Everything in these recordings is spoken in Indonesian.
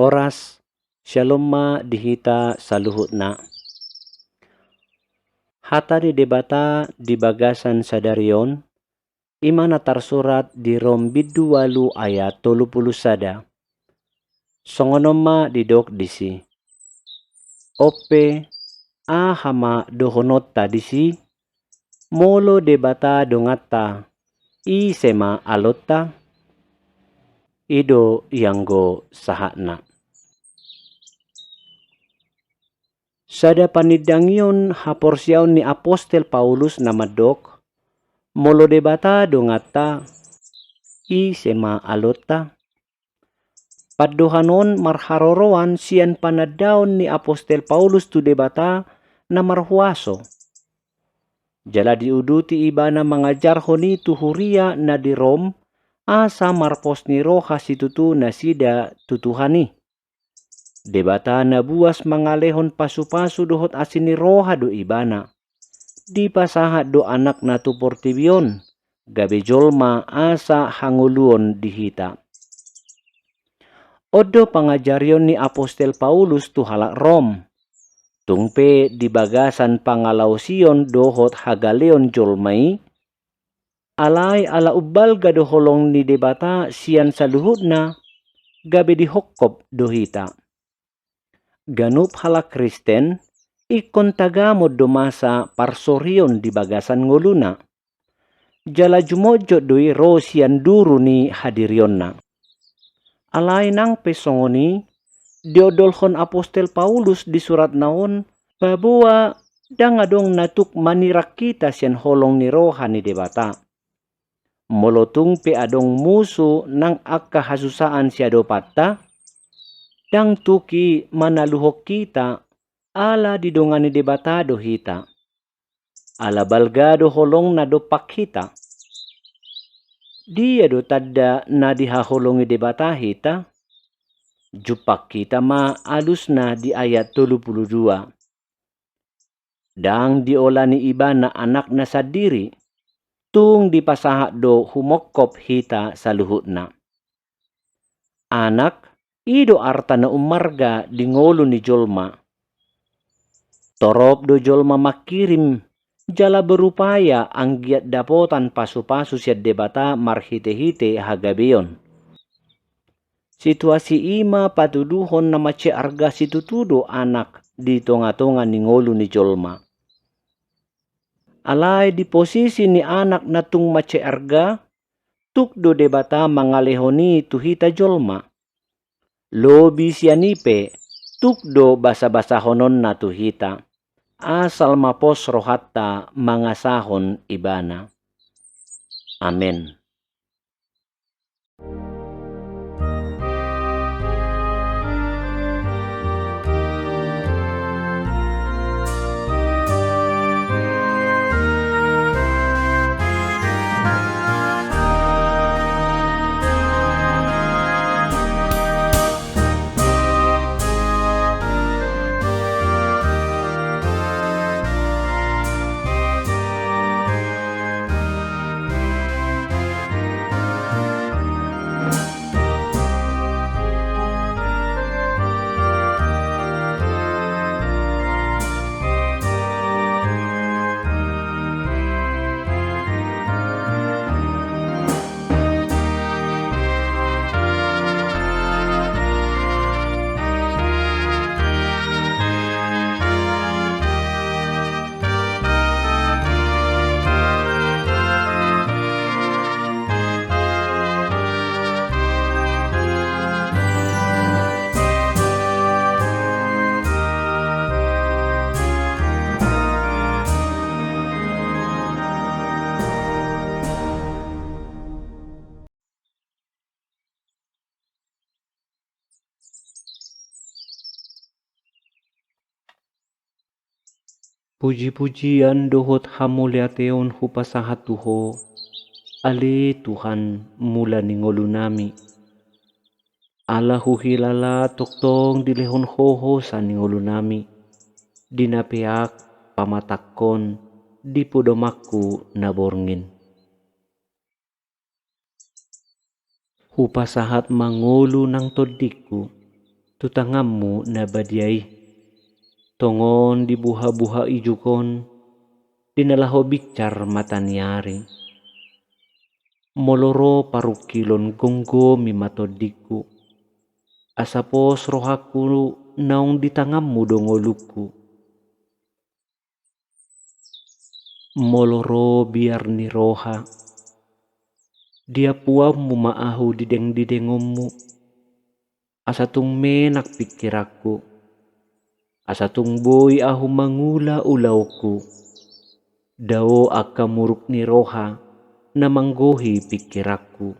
Oras shalom ma dihita saluhutna. Hata di debata di bagasan sadarion, imana tersurat di Rom bidu walu ayat 30 sada. Songonoma didok disi. Ope hama dohonotta disi, molo debata dongata, I sema alotta, ido yanggo sahatna. Sada panidangyon haporsyaon ni Apostel Paulus namadok, molo debata dongata, I sema alotta. Paddohanon marharoroan sian panadaon ni Apostel Paulus tu debata na marhuaso. Jala diuduti ibana mengajar honi tuhuria na di Rom, asa marpos ni roha situtu na sida tutuhani. Debata na buas mangalehon pasu-pasu dohot asini roha do ibana. Di pasahat do anak na tu portibion, gabe jolma asa hanguluon dihita. Odo pangajarion ni Apostel Paulus tu halak Rom. Tungpe di bagasan pangalausion dohot hagaleon jolmai. Alai ala ubal gado holong ni debata sian saluhutna, gabe dihokkop dohita. Ganup halak Kristen, ikon tagamod do masa parsorion di bagasan ngoluna. Jala jumojo doi ro sian duru ni hadirionna. Alai nang pesongoni, diodolhon Apostel Paulus di surat naon, bahwa dangadong natuk manirak kita sian holong ni roha ni debata. Molotung pe adong musu nang akka hasusaan siado patta, dang tuki manaluhok kita ala didongani debata do hita. Ala balgado holong na do pakhita. Dia do tadda na dihaholongi debata hita. Jupak kita ma alus na di ayat 32. Dang diolani iba na anak na sadiri, tung dipasahat do humokkop hita saluhutna. Anak, ido arta na umarga di ngolu ni jolma. Torop do jolma makirim, jala berupaya anggiat dapotan pasu-pasu siat debata marhite-hite hagabeon. Situasi ima patuduhon na mace arga situtudo anak di tonga-tonga ni ngolu ni jolma. Alai di posisi ni anak na tung mace arga, tukdo debata mangalehoni tuhita jolma. Lobi sianipe, tukdo basa-basa honon na tuhita. Asal mapos rohatta mangasahon ibana. Amen. Puji-pujian dohot hamuliateon hupasahat tuho, ale Tuhan mula ningolu nami. Ala huhilala toktong dilehon hoho sa ningolu nami. Dinapeak pamatakon di podomakku naborngin. Hupasahat mangolu nang todikku, tutangammu na badiay. Tongon di buha-buha ijukon, dinalaho bikcar matanyari. Moloro parukilon gonggo mimatodiku. Asapos rohaku naung ditangammu dongoluku. Moloro biar ni roha. Dia puammu maahu dideng-didengommu. Asatung menak pikiraku. Asatung boy ahu mangula ulauku. Dao aka muruk ni roha na manggohi pikiraku.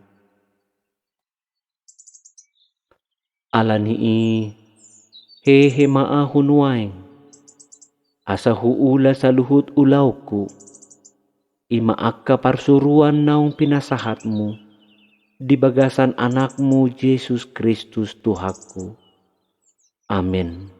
Alani hehe maahun waeng. Asa huula sa luhut ulauku. Ima akka parsuruan naung pinasahatmu. Di bagasan anakmu Yesus Kristus Tuhaku. Amin.